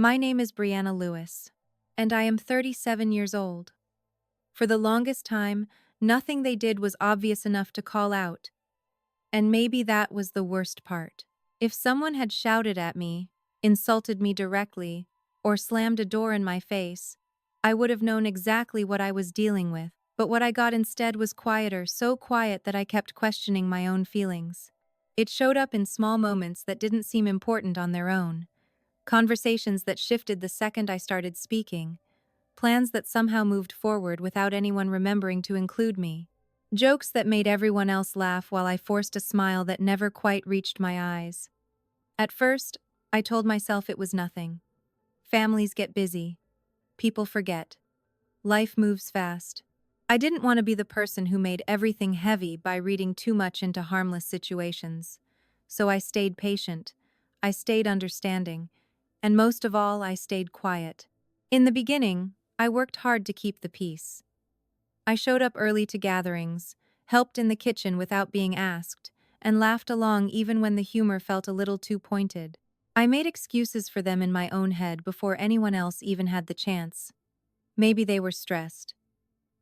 My name is Brianna Lewis, and I am 37 years old. For the longest time, nothing they did was obvious enough to call out, and maybe that was the worst part. If someone had shouted at me, insulted me directly, or slammed a door in my face, I would have known exactly what I was dealing with. But what I got instead was quieter, so quiet that I kept questioning my own feelings. It showed up in small moments that didn't seem important on their own. Conversations that shifted the second I started speaking. Plans that somehow moved forward without anyone remembering to include me. Jokes that made everyone else laugh while I forced a smile that never quite reached my eyes. At first, I told myself it was nothing. Families get busy. People forget. Life moves fast. I didn't want to be the person who made everything heavy by reading too much into harmless situations. So I stayed patient. I stayed understanding. And most of all, I stayed quiet. In the beginning, I worked hard to keep the peace. I showed up early to gatherings, helped in the kitchen without being asked, and laughed along even when the humor felt a little too pointed. I made excuses for them in my own head before anyone else even had the chance. Maybe they were stressed.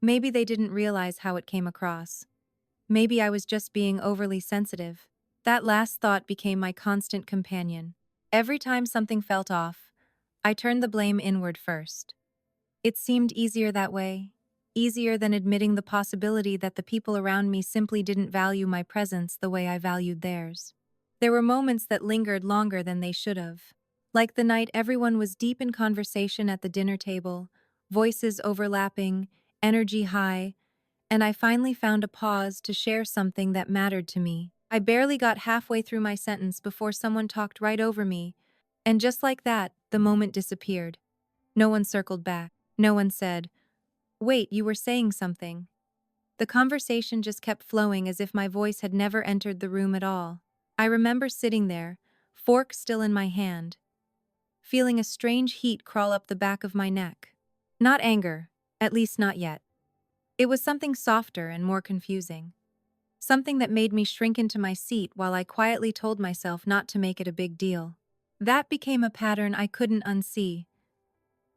Maybe they didn't realize how it came across. Maybe I was just being overly sensitive. That last thought became my constant companion. Every time something felt off, I turned the blame inward first. It seemed easier that way, easier than admitting the possibility that the people around me simply didn't value my presence the way I valued theirs. There were moments that lingered longer than they should have. Like the night everyone was deep in conversation at the dinner table, voices overlapping, energy high, and I finally found a pause to share something that mattered to me. I barely got halfway through my sentence before someone talked right over me, and just like that, the moment disappeared. No one circled back. No one said, "Wait, you were saying something." The conversation just kept flowing as if my voice had never entered the room at all. I remember sitting there, fork still in my hand, feeling a strange heat crawl up the back of my neck. Not anger, at least not yet. It was something softer and more confusing. Something that made me shrink into my seat while I quietly told myself not to make it a big deal. That became a pattern I couldn't unsee.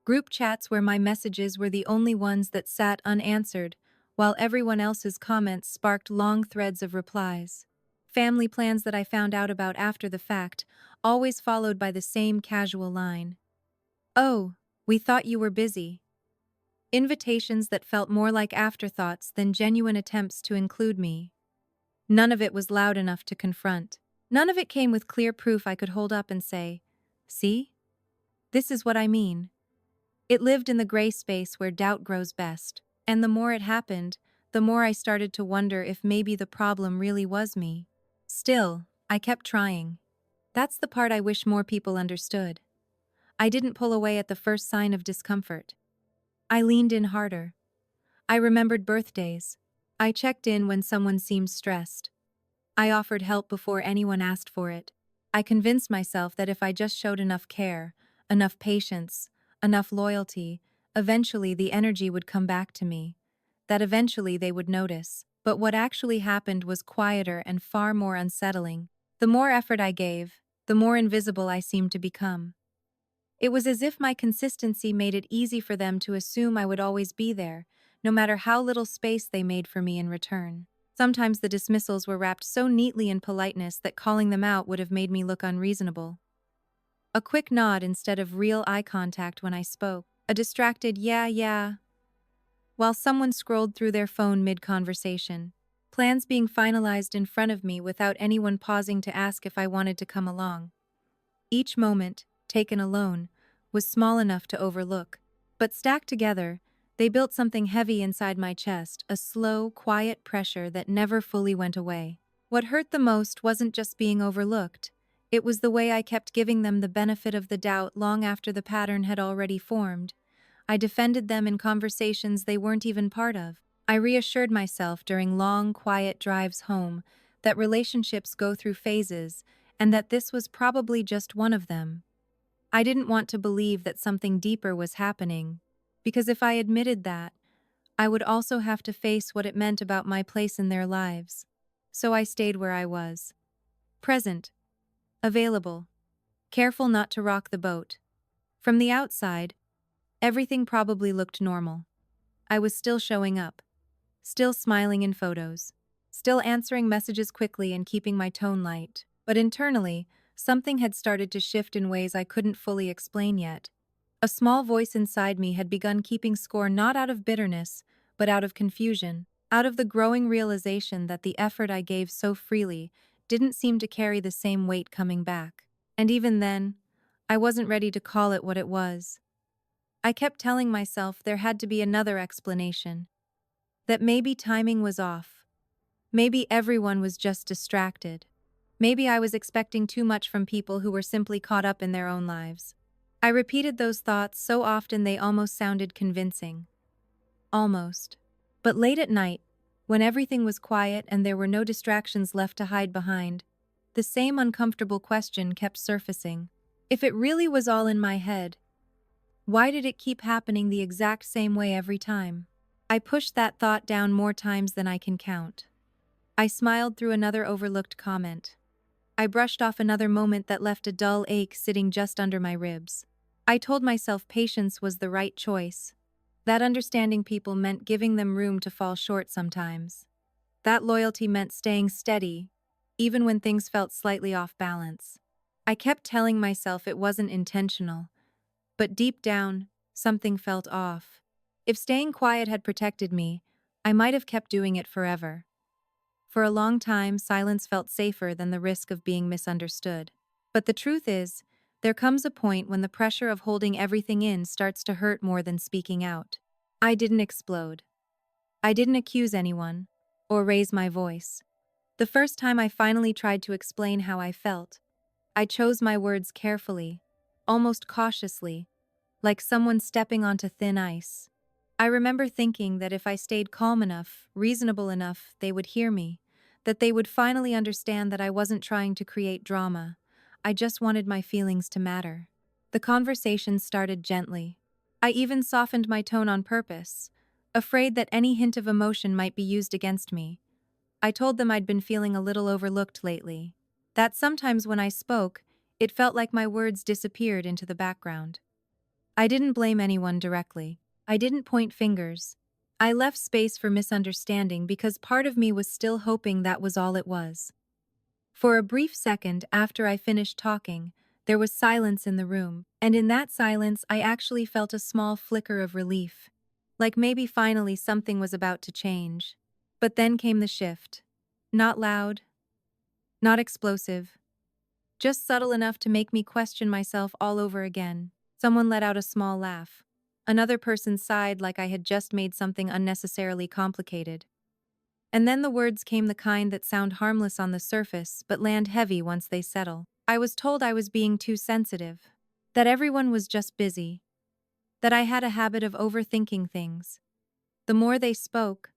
Group chats where my messages were the only ones that sat unanswered, while everyone else's comments sparked long threads of replies. Family plans that I found out about after the fact, always followed by the same casual line. "Oh, we thought you were busy." Invitations that felt more like afterthoughts than genuine attempts to include me. None of it was loud enough to confront. None of it came with clear proof I could hold up and say, "See? This is what I mean." It lived in the gray space where doubt grows best. And the more it happened, the more I started to wonder if maybe the problem really was me. Still, I kept trying. That's the part I wish more people understood. I didn't pull away at the first sign of discomfort. I leaned in harder. I remembered birthdays. I checked in when someone seemed stressed. I offered help before anyone asked for it. I convinced myself that if I just showed enough care, enough patience, enough loyalty, eventually the energy would come back to me. That eventually they would notice. But what actually happened was quieter and far more unsettling. The more effort I gave, the more invisible I seemed to become. It was as if my consistency made it easy for them to assume I would always be there, no matter how little space they made for me in return. Sometimes the dismissals were wrapped so neatly in politeness that calling them out would have made me look unreasonable. A quick nod instead of real eye contact when I spoke. A distracted yeah, while someone scrolled through their phone mid-conversation. Plans being finalized in front of me without anyone pausing to ask if I wanted to come along. Each moment, taken alone, was small enough to overlook. But stacked together, they built something heavy inside my chest, a slow, quiet pressure that never fully went away. What hurt the most wasn't just being overlooked. It was the way I kept giving them the benefit of the doubt long after the pattern had already formed. I defended them in conversations they weren't even part of. I reassured myself during long, quiet drives home that relationships go through phases and that this was probably just one of them. I didn't want to believe that something deeper was happening, because if I admitted that, I would also have to face what it meant about my place in their lives. So I stayed where I was. Present. Available. Careful not to rock the boat. From the outside, everything probably looked normal. I was still showing up, still smiling in photos, still answering messages quickly and keeping my tone light. But internally, something had started to shift in ways I couldn't fully explain yet. A small voice inside me had begun keeping score not out of bitterness, but out of confusion, out of the growing realization that the effort I gave so freely didn't seem to carry the same weight coming back. And even then, I wasn't ready to call it what it was. I kept telling myself there had to be another explanation, that maybe timing was off. Maybe everyone was just distracted. Maybe I was expecting too much from people who were simply caught up in their own lives. I repeated those thoughts so often they almost sounded convincing. Almost. But late at night, when everything was quiet and there were no distractions left to hide behind, the same uncomfortable question kept surfacing. If it really was all in my head, why did it keep happening the exact same way every time? I pushed that thought down more times than I can count. I smiled through another overlooked comment. I brushed off another moment that left a dull ache sitting just under my ribs. I told myself patience was the right choice. That understanding people meant giving them room to fall short sometimes. That loyalty meant staying steady, even when things felt slightly off balance. I kept telling myself it wasn't intentional, but deep down, something felt off. If staying quiet had protected me, I might have kept doing it forever. For a long time, silence felt safer than the risk of being misunderstood. But the truth is, there comes a point when the pressure of holding everything in starts to hurt more than speaking out. I didn't explode. I didn't accuse anyone, or raise my voice. The first time I finally tried to explain how I felt, I chose my words carefully, almost cautiously, like someone stepping onto thin ice. I remember thinking that if I stayed calm enough, reasonable enough, they would hear me, that they would finally understand that I wasn't trying to create drama. I just wanted my feelings to matter. The conversation started gently. I even softened my tone on purpose, afraid that any hint of emotion might be used against me. I told them I'd been feeling a little overlooked lately, that sometimes when I spoke, it felt like my words disappeared into the background. I didn't blame anyone directly. I didn't point fingers. I left space for misunderstanding because part of me was still hoping that was all it was. For a brief second after I finished talking, there was silence in the room, and in that silence I actually felt a small flicker of relief. Like maybe finally something was about to change. But then came the shift. Not loud, not explosive, just subtle enough to make me question myself all over again. Someone let out a small laugh. Another person sighed like I had just made something unnecessarily complicated. And then the words came, the kind that sound harmless on the surface but land heavy once they settle. I was told I was being too sensitive, that everyone was just busy, that I had a habit of overthinking things. The more they spoke,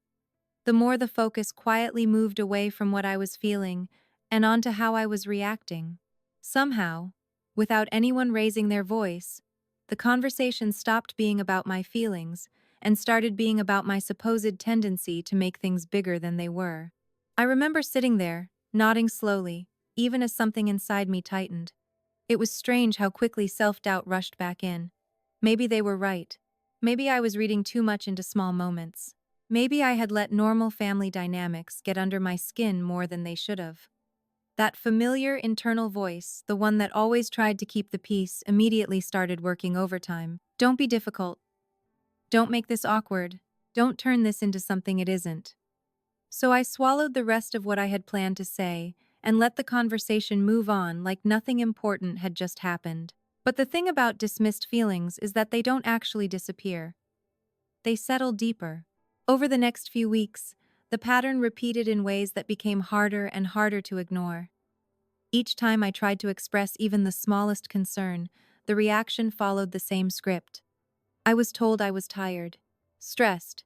the more the focus quietly moved away from what I was feeling and onto how I was reacting. Somehow, without anyone raising their voice, the conversation stopped being about my feelings and started being about my supposed tendency to make things bigger than they were. I remember sitting there, nodding slowly, even as something inside me tightened. It was strange how quickly self-doubt rushed back in. Maybe they were right. Maybe I was reading too much into small moments. Maybe I had let normal family dynamics get under my skin more than they should have. That familiar internal voice, the one that always tried to keep the peace, immediately started working overtime. Don't be difficult. Don't make this awkward. Don't turn this into something it isn't. So I swallowed the rest of what I had planned to say and let the conversation move on like nothing important had just happened. But the thing about dismissed feelings is that they don't actually disappear. They settle deeper. Over the next few weeks, the pattern repeated in ways that became harder and harder to ignore. Each time I tried to express even the smallest concern, the reaction followed the same script. I was told I was tired, stressed,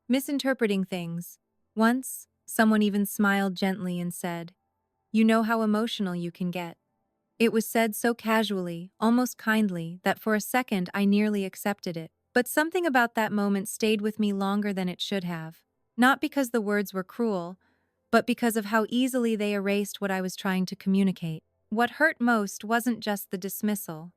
misinterpreting things. Once, someone even smiled gently and said, "You know how emotional you can get." It was said so casually, almost kindly, that for a second I nearly accepted it. But something about that moment stayed with me longer than it should have. Not because the words were cruel, but because of how easily they erased what I was trying to communicate. What hurt most wasn't just the dismissal.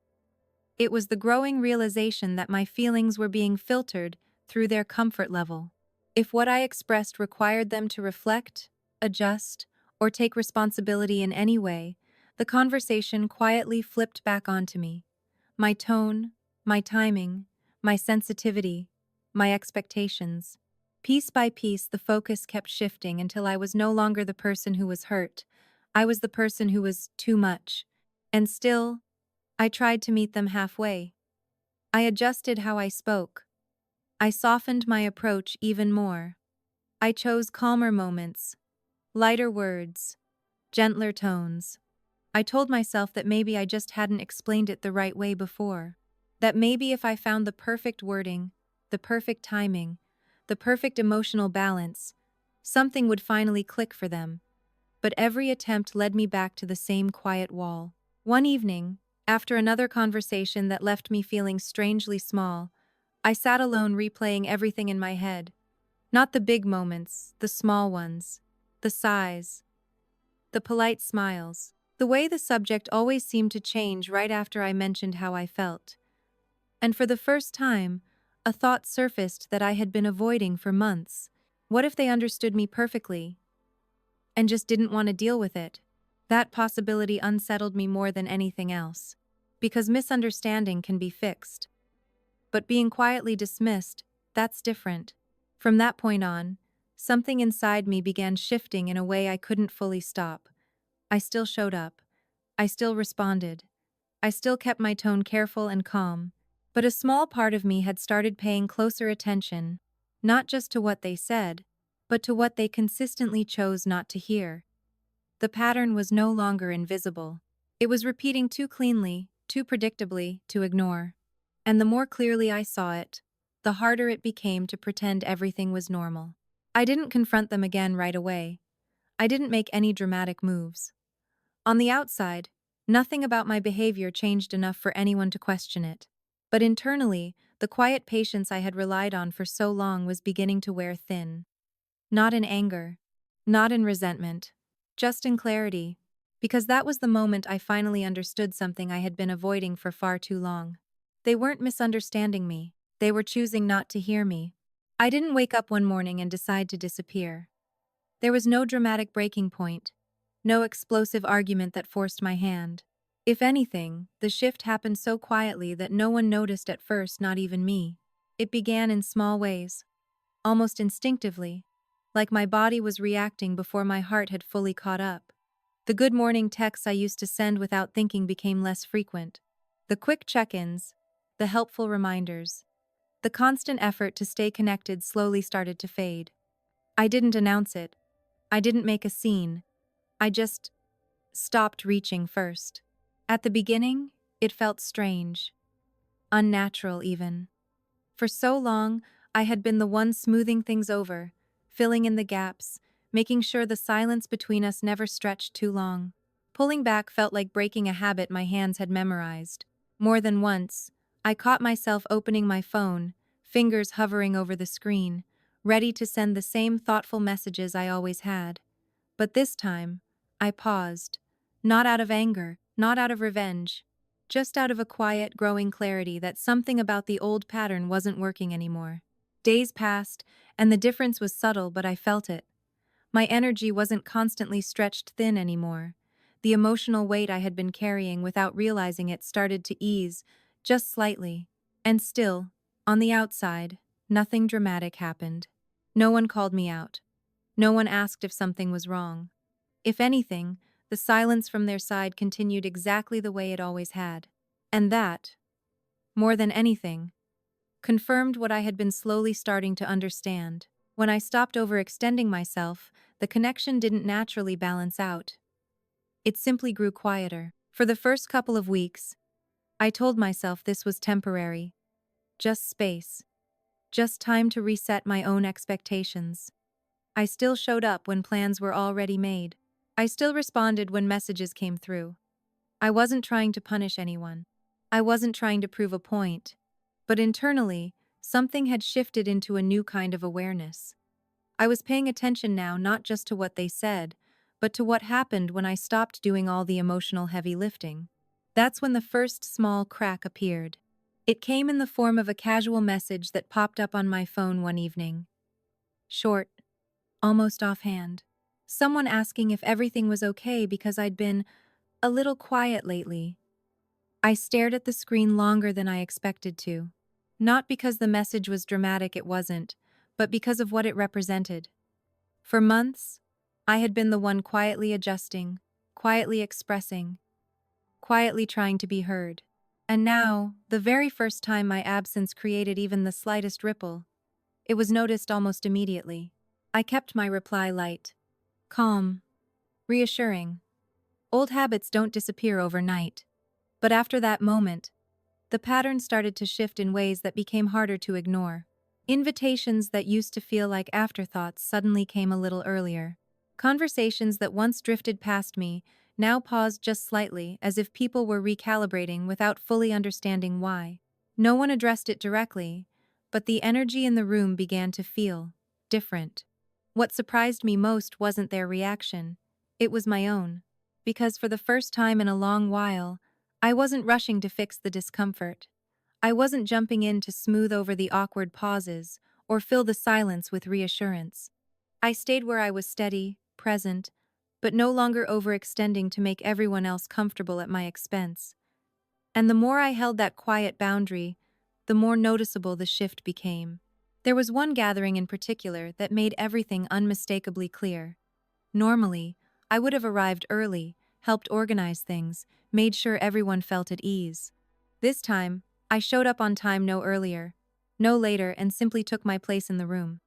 It was the growing realization that my feelings were being filtered through their comfort level. If what I expressed required them to reflect, adjust, or take responsibility in any way, the conversation quietly flipped back onto me. My tone, my timing, my sensitivity, my expectations. Piece by piece, the focus kept shifting until I was no longer the person who was hurt. I was the person who was too much. And still, I tried to meet them halfway. I adjusted how I spoke. I softened my approach even more. I chose calmer moments, lighter words, gentler tones. I told myself that maybe I just hadn't explained it the right way before. That maybe if I found the perfect wording, the perfect timing, the perfect emotional balance, something would finally click for them. But every attempt led me back to the same quiet wall. One evening, after another conversation that left me feeling strangely small, I sat alone replaying everything in my head. Not the big moments, the small ones, the sighs, the polite smiles, the way the subject always seemed to change right after I mentioned how I felt. And for the first time, a thought surfaced that I had been avoiding for months. What if they understood me perfectly and just didn't want to deal with it? That possibility unsettled me more than anything else. Because misunderstanding can be fixed. But being quietly dismissed, that's different. From that point on, something inside me began shifting in a way I couldn't fully stop. I still showed up. I still responded. I still kept my tone careful and calm. But a small part of me had started paying closer attention, not just to what they said, but to what they consistently chose not to hear. The pattern was no longer invisible. It was repeating too cleanly, too predictably, to ignore. And the more clearly I saw it, the harder it became to pretend everything was normal. I didn't confront them again right away. I didn't make any dramatic moves. On the outside, nothing about my behavior changed enough for anyone to question it. But internally, the quiet patience I had relied on for so long was beginning to wear thin. Not in anger, not in resentment, just in clarity, because that was the moment I finally understood something I had been avoiding for far too long. They weren't misunderstanding me, they were choosing not to hear me. I didn't wake up one morning and decide to disappear. There was no dramatic breaking point, no explosive argument that forced my hand. If anything, the shift happened so quietly that no one noticed at first, not even me. It began in small ways, almost instinctively, like my body was reacting before my heart had fully caught up. The good morning texts I used to send without thinking became less frequent. The quick check-ins, the helpful reminders, the constant effort to stay connected slowly started to fade. I didn't announce it. I didn't make a scene. I just stopped reaching first. At the beginning, it felt strange, unnatural even. For so long, I had been the one smoothing things over, filling in the gaps, making sure the silence between us never stretched too long. Pulling back felt like breaking a habit my hands had memorized. More than once, I caught myself opening my phone, fingers hovering over the screen, ready to send the same thoughtful messages I always had. But this time, I paused. Not out of anger, not out of revenge, just out of a quiet, growing clarity that something about the old pattern wasn't working anymore. Days passed, and the difference was subtle, but I felt it. My energy wasn't constantly stretched thin anymore. The emotional weight I had been carrying without realizing it started to ease, just slightly. And still, on the outside, nothing dramatic happened. No one called me out. No one asked if something was wrong. If anything, the silence from their side continued exactly the way it always had. And that, more than anything, confirmed what I had been slowly starting to understand. When I stopped overextending myself, the connection didn't naturally balance out. It simply grew quieter. For the first couple of weeks, I told myself this was temporary. Just space. Just time to reset my own expectations. I still showed up when plans were already made. I still responded when messages came through. I wasn't trying to punish anyone. I wasn't trying to prove a point. But internally, something had shifted into a new kind of awareness. I was paying attention now not just to what they said, but to what happened when I stopped doing all the emotional heavy lifting. That's when the first small crack appeared. It came in the form of a casual message that popped up on my phone one evening. Short, almost offhand. Someone asking if everything was okay because I'd been a little quiet lately. I stared at the screen longer than I expected to. Not because the message was dramatic, it wasn't, but because of what it represented. For months, I had been the one quietly adjusting, quietly expressing, quietly trying to be heard. And now, the very first time my absence created even the slightest ripple, it was noticed almost immediately. I kept my reply light, calm, reassuring. Old habits don't disappear overnight. But after that moment, the pattern started to shift in ways that became harder to ignore. Invitations that used to feel like afterthoughts suddenly came a little earlier. Conversations that once drifted past me now paused just slightly, as if people were recalibrating without fully understanding why. No one addressed it directly, but the energy in the room began to feel different. What surprised me most wasn't their reaction, it was my own. Because for the first time in a long while, I wasn't rushing to fix the discomfort. I wasn't jumping in to smooth over the awkward pauses or fill the silence with reassurance. I stayed where I was steady, present, but no longer overextending to make everyone else comfortable at my expense. And the more I held that quiet boundary, the more noticeable the shift became. There was one gathering in particular that made everything unmistakably clear. Normally, I would have arrived early, helped organize things, made sure everyone felt at ease. This time, I showed up on time no earlier, no later, and simply took my place in the room.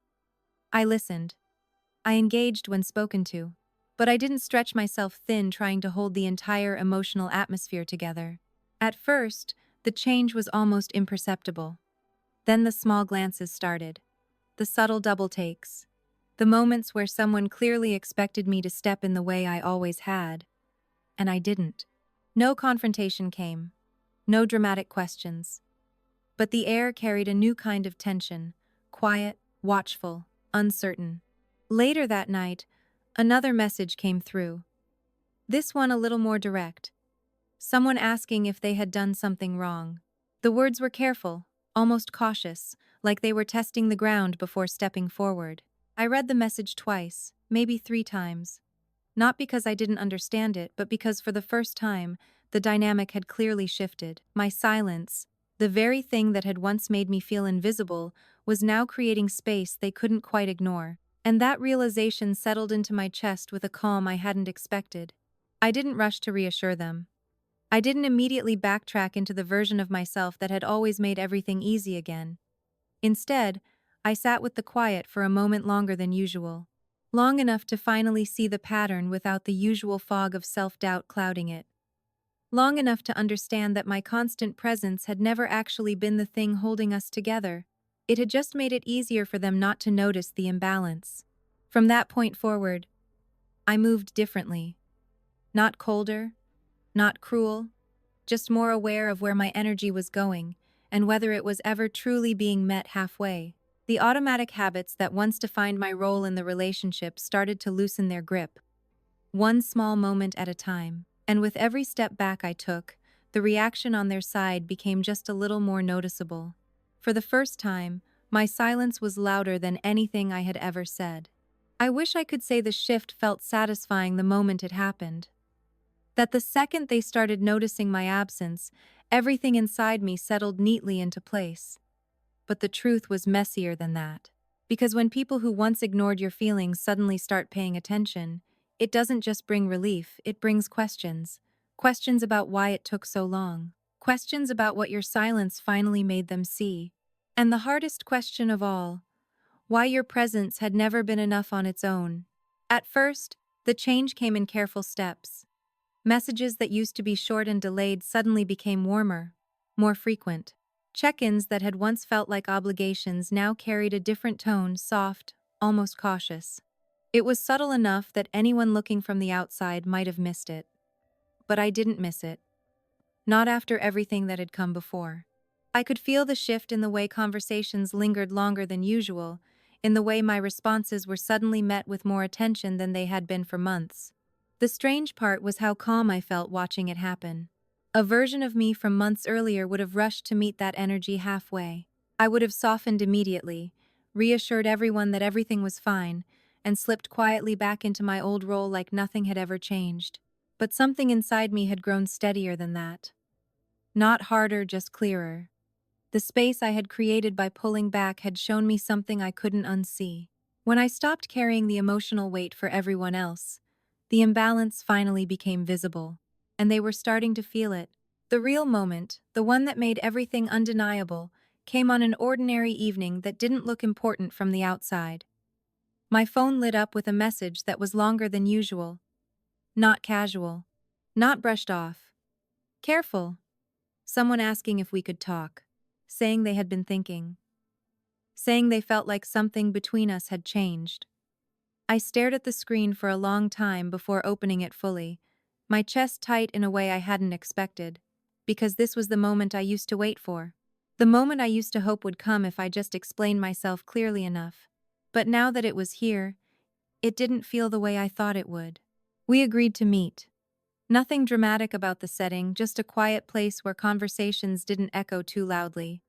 I listened. I engaged when spoken to. But I didn't stretch myself thin trying to hold the entire emotional atmosphere together. At first, the change was almost imperceptible. Then the small glances started. The subtle double takes. The moments where someone clearly expected me to step in the way I always had. And I didn't. No confrontation came. No dramatic questions. But the air carried a new kind of tension, quiet, watchful, uncertain. Later that night, another message came through. This one a little more direct. Someone asking if they had done something wrong. The words were careful, almost cautious, like they were testing the ground before stepping forward. I read the message twice, maybe 3 times. Not because I didn't understand it, but because for the first time, the dynamic had clearly shifted. My silence, the very thing that had once made me feel invisible, was now creating space they couldn't quite ignore. And that realization settled into my chest with a calm I hadn't expected. I didn't rush to reassure them. I didn't immediately backtrack into the version of myself that had always made everything easy again. Instead, I sat with the quiet for a moment longer than usual. Long enough to finally see the pattern without the usual fog of self-doubt clouding it. Long enough to understand that my constant presence had never actually been the thing holding us together. It had just made it easier for them not to notice the imbalance. From that point forward, I moved differently. Not colder, not cruel, just more aware of where my energy was going and whether it was ever truly being met halfway. The automatic habits that once defined my role in the relationship started to loosen their grip, one small moment at a time. And with every step back I took, the reaction on their side became just a little more noticeable. For the first time, my silence was louder than anything I had ever said. I wish I could say the shift felt satisfying the moment it happened. That the second they started noticing my absence, everything inside me settled neatly into place. But the truth was messier than that. Because when people who once ignored your feelings suddenly start paying attention, it doesn't just bring relief, it brings questions. Questions about why it took so long. Questions about what your silence finally made them see. And the hardest question of all, why your presence had never been enough on its own. At first, the change came in careful steps. Messages that used to be short and delayed suddenly became warmer, more frequent. Check-ins that had once felt like obligations now carried a different tone, soft, almost cautious. It was subtle enough that anyone looking from the outside might have missed it. But I didn't miss it. Not after everything that had come before. I could feel the shift in the way conversations lingered longer than usual, in the way my responses were suddenly met with more attention than they had been for months. The strange part was how calm I felt watching it happen. A version of me from months earlier would have rushed to meet that energy halfway. I would have softened immediately, reassured everyone that everything was fine, and slipped quietly back into my old role like nothing had ever changed. But something inside me had grown steadier than that. Not harder, just clearer. The space I had created by pulling back had shown me something I couldn't unsee. When I stopped carrying the emotional weight for everyone else, the imbalance finally became visible, and they were starting to feel it. The real moment, the one that made everything undeniable, came on an ordinary evening that didn't look important from the outside. My phone lit up with a message that was longer than usual. Not casual. Not brushed off. Careful. Someone asking if we could talk. Saying they had been thinking. Saying they felt like something between us had changed. I stared at the screen for a long time before opening it fully, my chest tight in a way I hadn't expected, because this was the moment I used to wait for. The moment I used to hope would come if I just explained myself clearly enough. But now that it was here, it didn't feel the way I thought it would. We agreed to meet. Nothing dramatic about the setting, just a quiet place where conversations didn't echo too loudly.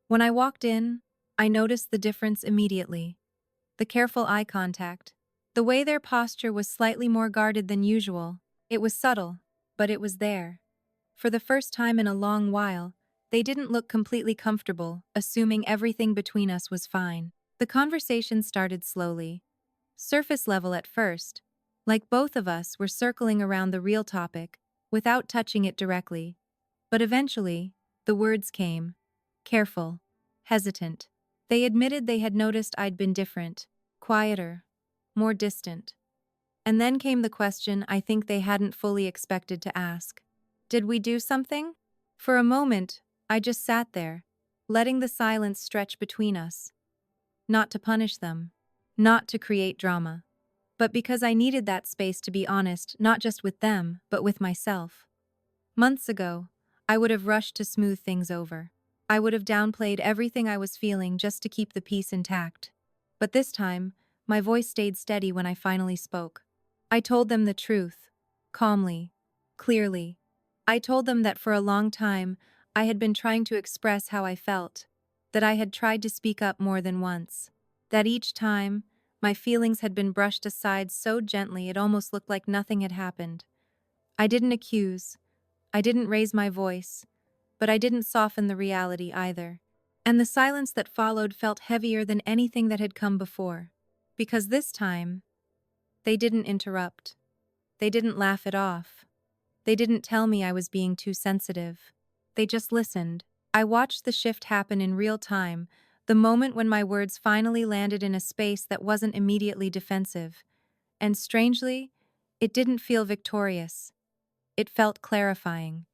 When I walked in, I noticed the difference immediately. The careful eye contact. The way their posture was slightly more guarded than usual. It was subtle, but it was there. For the first time in a long while, they didn't look completely comfortable, assuming everything between us was fine. The conversation started slowly. Surface level at first, like both of us were circling around the real topic, without touching it directly. But eventually, the words came. Careful. Hesitant. They admitted they had noticed I'd been different. Quieter. More distant. And then came the question I think they hadn't fully expected to ask. Did we do something? For a moment, I just sat there, letting the silence stretch between us. Not to punish them. Not to create drama. But because I needed that space to be honest, not just with them, but with myself. Months ago, I would have rushed to smooth things over. I would have downplayed everything I was feeling just to keep the peace intact. But this time, my voice stayed steady when I finally spoke. I told them the truth. Calmly. Clearly. I told them that for a long time, I had been trying to express how I felt. That I had tried to speak up more than once. That each time, my feelings had been brushed aside so gently it almost looked like nothing had happened. I didn't accuse. I didn't raise my voice. But I didn't soften the reality either. And the silence that followed felt heavier than anything that had come before. Because this time, they didn't interrupt. They didn't laugh it off. They didn't tell me I was being too sensitive. They just listened. I watched the shift happen in real time, the moment when my words finally landed in a space that wasn't immediately defensive. And strangely, it didn't feel victorious. It felt clarifying.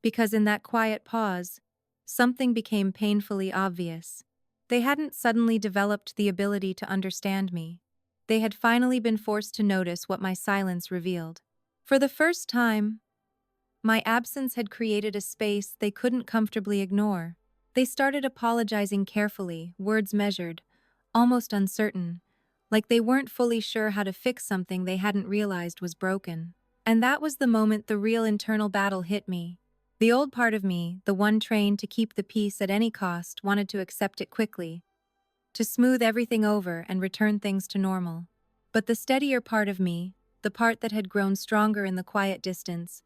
Because in that quiet pause, something became painfully obvious. They hadn't suddenly developed the ability to understand me. They had finally been forced to notice what my silence revealed. For the first time, my absence had created a space they couldn't comfortably ignore. They started apologizing carefully, words measured, almost uncertain, like they weren't fully sure how to fix something they hadn't realized was broken. And that was the moment the real internal battle hit me. The old part of me, the one trained to keep the peace at any cost, wanted to accept it quickly, to smooth everything over and return things to normal. But the steadier part of me, the part that had grown stronger in the quiet distance,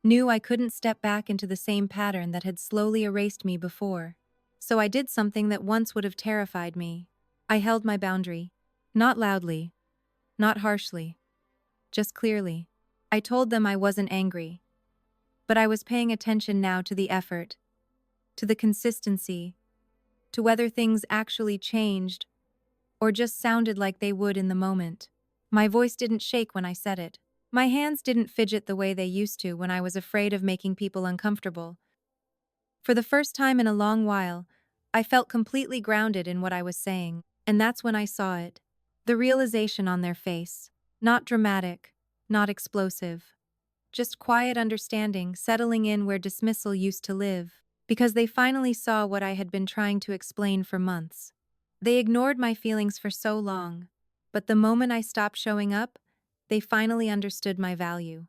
knew I couldn't step back into the same pattern that had slowly erased me before. So I did something that once would have terrified me. I held my boundary. Not loudly. Not harshly. Just clearly. I told them I wasn't angry. But I was paying attention now to the effort, to the consistency, to whether things actually changed or just sounded like they would in the moment. My voice didn't shake when I said it. My hands didn't fidget the way they used to when I was afraid of making people uncomfortable. For the first time in a long while, I felt completely grounded in what I was saying, and that's when I saw it. The realization on their face. Not dramatic, not explosive. Just quiet understanding settling in where dismissal used to live, because they finally saw what I had been trying to explain for months. They ignored my feelings for so long, but the moment I stopped showing up, they finally understood my value.